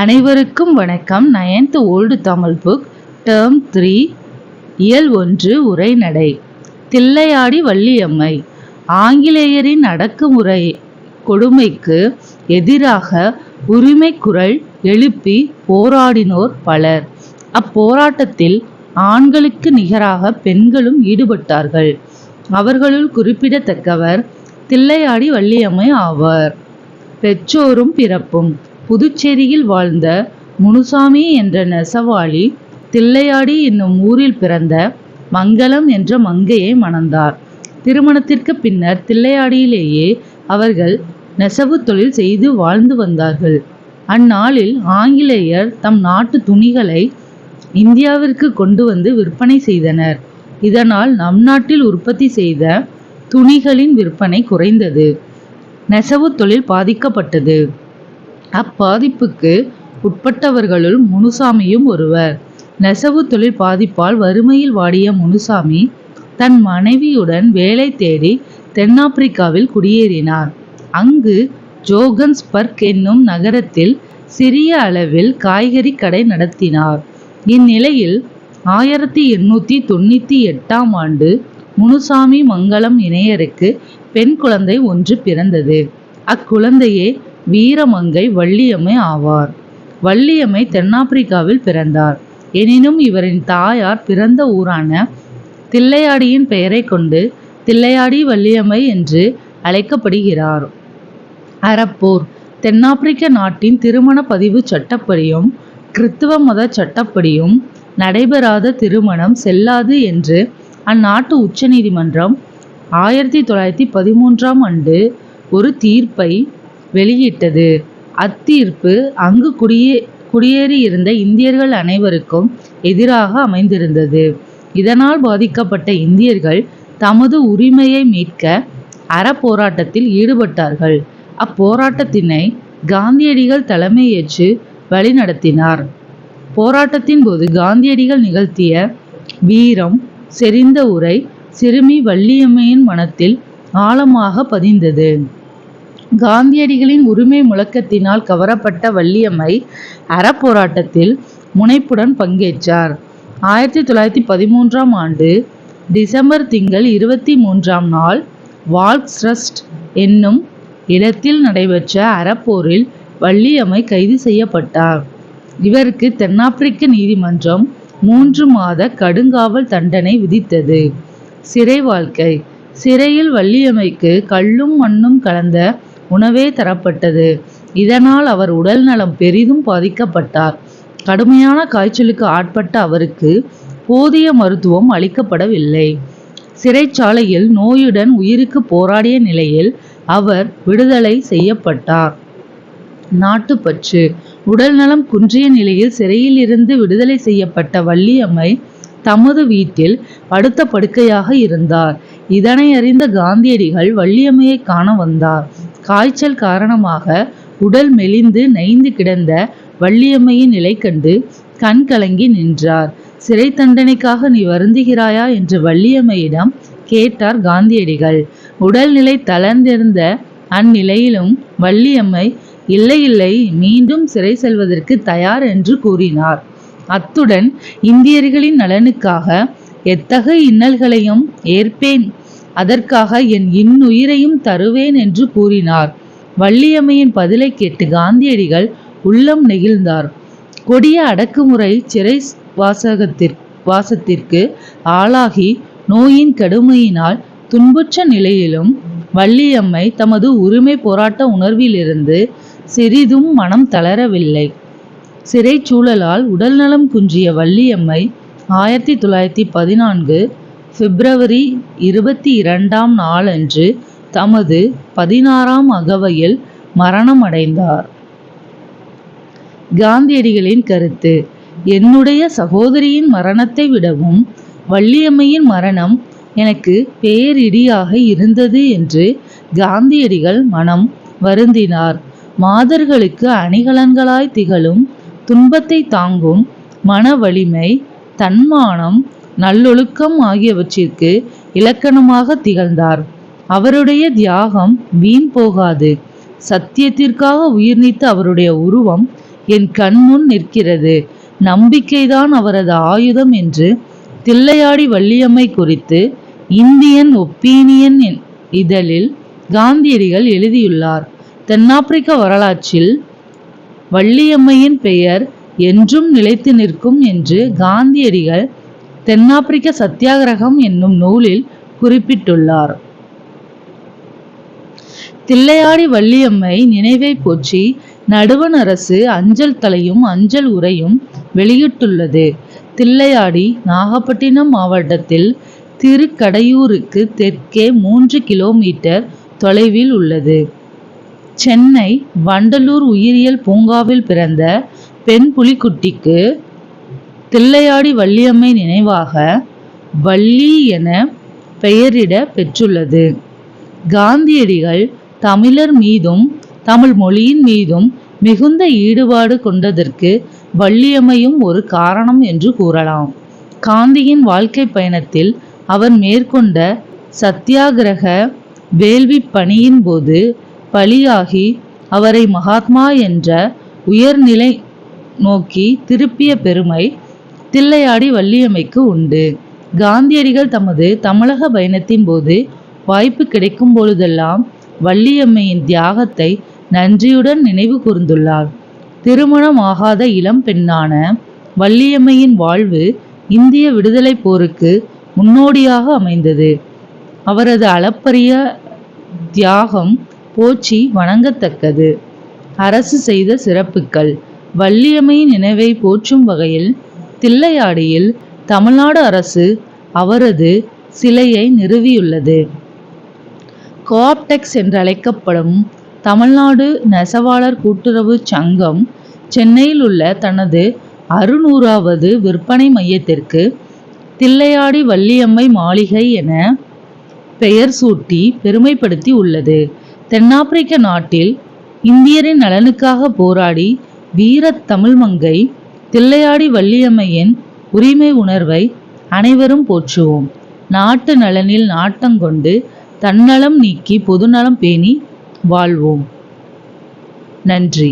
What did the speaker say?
அனைவருக்கும் வணக்கம். 9th old Tamil book term 3 இயல் 1 உரைநடை. தில்லையாடி வள்ளியம்மை. ஆங்கிலேயரின் அடக்குமுறை கொடுமைக்கு எதிராக உரிமை குரல் எழுப்பி போராடினோர் பலர். அப்போராட்டத்தில் ஆண்களுக்கு நிகராக பெண்களும் ஈடுபட்டார்கள். அவர்களுள் குறிப்பிடத்தக்கவர் தில்லையாடி வள்ளியம்மை ஆவார். பெற்றோரும் பிறப்பும். புதுச்சேரியில் வாழ்ந்த முனுசாமி என்ற நெசவாளி தில்லையாடி என்னும் ஊரில் பிறந்த மங்களம் என்ற மங்கையை மணந்தார். திருமணத்திற்கு பின்னர் தில்லையாடியிலேயே அவர்கள் நெசவு தொழில் செய்து வாழ்ந்து வந்தார்கள். அந்நாளில் ஆங்கிலேயர் தம் நாட்டு துணிகளை இந்தியாவிற்கு கொண்டு வந்து விற்பனை செய்தனர். இதனால் நம் நாட்டில் உற்பத்தி செய்த துணிகளின் விற்பனை குறைந்தது. நெசவு தொழில் பாதிக்கப்பட்டது. அப்பாதிப்புக்கு உட்பட்டவர்களுள் முனுசாமியும் ஒருவர். நெசவு தொழில் பாதிப்பால் வறுமையில் வாடிய முனுசாமி தன் மனைவியுடன் வேலை தேடி தென்னாப்பிரிக்காவில் குடியேறினார். அங்கு ஜோகன்ஸ்பர்க் என்னும் நகரத்தில் சிறிய அளவில் காய்கறி கடை நடத்தினார். இந்நிலையில் 1898 ஆண்டு முனுசாமி மங்களம் இணையருக்கு பெண் குழந்தை ஒன்று பிறந்தது. அக்குழந்தையே வீரமங்கை வள்ளியம்மை ஆவார். வள்ளியம்மை தென்னாப்பிரிக்காவில் பிறந்தார். எனினும் இவரின் தாயார் பிறந்த ஊரான தில்லையாடியின் பெயரை கொண்டு தில்லையாடி வள்ளியம்மை என்று அழைக்கப்படுகிறார். அறப்போர். தென்னாப்பிரிக்க நாட்டின் திருமண பதிவு சட்டப்படியும் கிறித்துவ மத சட்டப்படியும் நடைபெறாத திருமணம் செல்லாது என்று அந்நாட்டு உச்ச நீதிமன்றம் 1913 ஆண்டு ஒரு தீர்ப்பை வெளியிட்டது. அத்தீர்ப்பு அங்கு குடியேறியிருந்த இந்தியர்கள் அனைவருக்கும் எதிராக அமைந்திருந்தது. இதனால் பாதிக்கப்பட்ட இந்தியர்கள் தமது உரிமையை மீட்க அறப்போராட்டத்தில் ஈடுபட்டார்கள். அப்போராட்டத்தினை காந்தியடிகள் தலைமையேற்று வழிநடத்தினார். போராட்டத்தின் போது காந்தியடிகள் நிகழ்த்திய வீரம் செறிந்த உரை சிறுமி வள்ளியம்மையின் மனத்தில் ஆழமாக பதிந்தது. காந்தியடிகளின் உரிமை முழக்கத்தினால் கவரப்பட்ட வள்ளியம்மை அறப்போராட்டத்தில் முனைப்புடன் பங்கேற்றார். 1913 ஆண்டு டிசம்பர் திங்கள் 23 நாள் வால்க்ஸ்ரஸ்ட் என்னும் இடத்தில் நடைபெற்ற அறப்போரில் வள்ளியம்மை கைது செய்யப்பட்டார். இவருக்கு தென்னாப்பிரிக்க நீதிமன்றம் 3 மாத கடுங்காவல் தண்டனை விதித்தது. சிறை வாழ்க்கை. சிறையில் வள்ளியம்மைக்கு கல்லும் மண்ணும் கலந்த உணவே தரப்பட்டது. இதனால் அவர் உடல் நலம் பெரிதும் பாதிக்கப்பட்டார். கடுமையான காய்ச்சலுக்கு ஆட்பட்ட அவருக்கு போதிய மருத்துவம் அளிக்கப்படவில்லை. சிறைச்சாலையில் நோயுடன் உயிருக்கு போராடிய நிலையில் அவர் விடுதலை செய்யப்பட்டார். நாட்டுப்பற்று. உடல் நலம் குன்றிய நிலையில் சிறையில் இருந்து விடுதலை செய்யப்பட்ட வள்ளியம்மை தமது வீட்டில் படுத்த படுக்கையாக இருந்தார். இதனை அறிந்த காந்தியடிகள் வள்ளியம்மையை காண வந்தார். காய்ச்சல் காரணமாக உடல் மெலிந்து நைந்து கிடந்த வள்ளியம்மையின் நிலை கண்டு கண் கலங்கி நின்றார். சிறை தண்டனைக்காக நீ வருந்துகிறாயா என்று வள்ளியம்மையிடம் கேட்டார் காந்தியடிகள். உடல்நிலை தளர்ந்திருந்த அந்நிலையிலும் வள்ளியம்மை இல்லை இல்லை, மீண்டும் சிறை செல்வதற்கு தயார் என்று கூறினார். அத்துடன் இந்தியர்களின் நலனுக்காக எத்தகைய இன்னல்களையும் ஏற்பேன், அதற்காக என் இன்னுயிரையும் தருவேன் என்று கூறினார். வள்ளியம்மையின் பதிலை கேட்டு காந்தியடிகள் உள்ளம் நெகிழ்ந்தார். கொடிய அடக்குமுறை சிறை வாசத்திற்கு ஆளாகி நோயின் கடுமையினால் துன்புற்ற நிலையிலும் வள்ளியம்மை தமது உரிமை போராட்ட உணர்விலிருந்து சிறிதும் மனம் தளரவில்லை. சிறைச்சூழலால் உடல்நலம் குன்றிய வள்ளியம்மை 1914 பிப்ரவரி 22 நாளன்று தமது 16ஆம் அகவையில் மரணம் அடைந்தார். காந்தியடிகளின் கருத்து. என்னுடைய சகோதரியின் மரணத்தை விடவும் வள்ளியம்மையின் மரணம் எனக்கு பேரிடியாக இருந்தது என்று காந்தியடிகள் மனம் வருந்தினார். மாதர்களுக்கு அணிகலன்களாய் திகழும் துன்பத்தை தாங்கும் மன வலிமை, தன்மானம், நல்லொழுக்கம் ஆகியவற்றிற்கு இலக்கணமாக திகழ்ந்தார். அவருடைய தியாகம் வீண் போகாது. சத்தியத்திற்காக உயிர் நீத்த அவருடைய உருவம் என் கண்முன் நிற்கிறது. நம்பிக்கைதான் அவரது ஆயுதம் என்று தில்லையாடி வள்ளியம்மை குறித்து இந்தியன் ஒப்பீனியன் இதழில் காந்தியடிகள் எழுதியுள்ளார். தென்னாப்பிரிக்க வரலாற்றில் வள்ளியம்மையின் பெயர் என்றும் நிலைத்து நிற்கும் என்று காந்தியடிகள் தென்னாப்பிரிக்க சத்தியாகிரகம் என்னும் நூலில் குறிப்பிட்டுள்ளார். தில்லையாடி வள்ளியம்மை நினைவை போற்றி நடுவண் அரசு அஞ்சல் தலையும் அஞ்சல் உரையும் வெளியிட்டுள்ளது. தில்லையாடி நாகப்பட்டினம் மாவட்டத்தில் திருக்கடையூருக்கு தெற்கே 3 கிலோமீட்டர் தொலைவில் உள்ளது. சென்னை வண்டலூர் உயிரியல் பூங்காவில் பிறந்த பெண் புலிக்குட்டிக்கு தில்லையாடி வள்ளியம்மை நினைவாக வள்ளி என பெயரிட பெற்றுள்ளது. காந்தியடிகள் தமிழர் மீதும் தமிழ் மொழியின் மீதும் மிகுந்த ஈடுபாடு கொண்டதற்கு வள்ளியம்மையும் ஒரு காரணம் என்று கூறலாம். காந்தியின் வாழ்க்கை பயணத்தில் அவர் மேற்கொண்ட சத்தியாகிரக வேள்வி பணியின் போது பலியாகி அவரை மகாத்மா என்ற உயர்நிலை நோக்கி திருப்பிய பெருமை தில்லையாடி வள்ளியம்மைக்கு உண்டு. காந்தியடிகள் தமது தமிழக பயணத்தின் போது வாய்ப்பு கிடைக்கும் பொழுதெல்லாம் வள்ளியம்மையின் தியாகத்தை நன்றியுடன் நினைவு கூர்ந்துள்ளார். திருமணமாகாத இளம் பெண்ணான வள்ளியம்மையின் வாழ்வு இந்திய விடுதலை போருக்கு முன்னோடியாக அமைந்தது. அவரது அளப்பரிய தியாகம் போற்றி வணங்கத்தக்கது. அரசு செய்த சிறப்புகள். வள்ளியம்மையின் நினைவை போற்றும் வகையில் தில்லையாடியில் தமிழ்நாடு அரசு அவரது சிலையை நிறுவியுள்ளது. கோஆப்டெக்ஸ் என்றழைக்கப்படும் தமிழ்நாடு நெசவாளர் கூட்டுறவு சங்கம் சென்னையில் உள்ள தனது 600வது விற்பனை மையத்திற்கு தில்லையாடி வள்ளியம்மை மாளிகை என பெயர் சூட்டி பெருமைப்படுத்தி உள்ளது. தென்னாப்பிரிக்க நாட்டில் இந்தியரின் நலனுக்காக போராடி வீரத் தமிழ்மங்கை தில்லையாடி வள்ளியம்மையின் உரிமை உணர்வை அனைவரும் போற்றுவோம். நாட்டு நலனில் நாட்டங்கொண்டு தன்னலம் நீக்கி பொதுநலம் பேணி வாழ்வோம். நன்றி.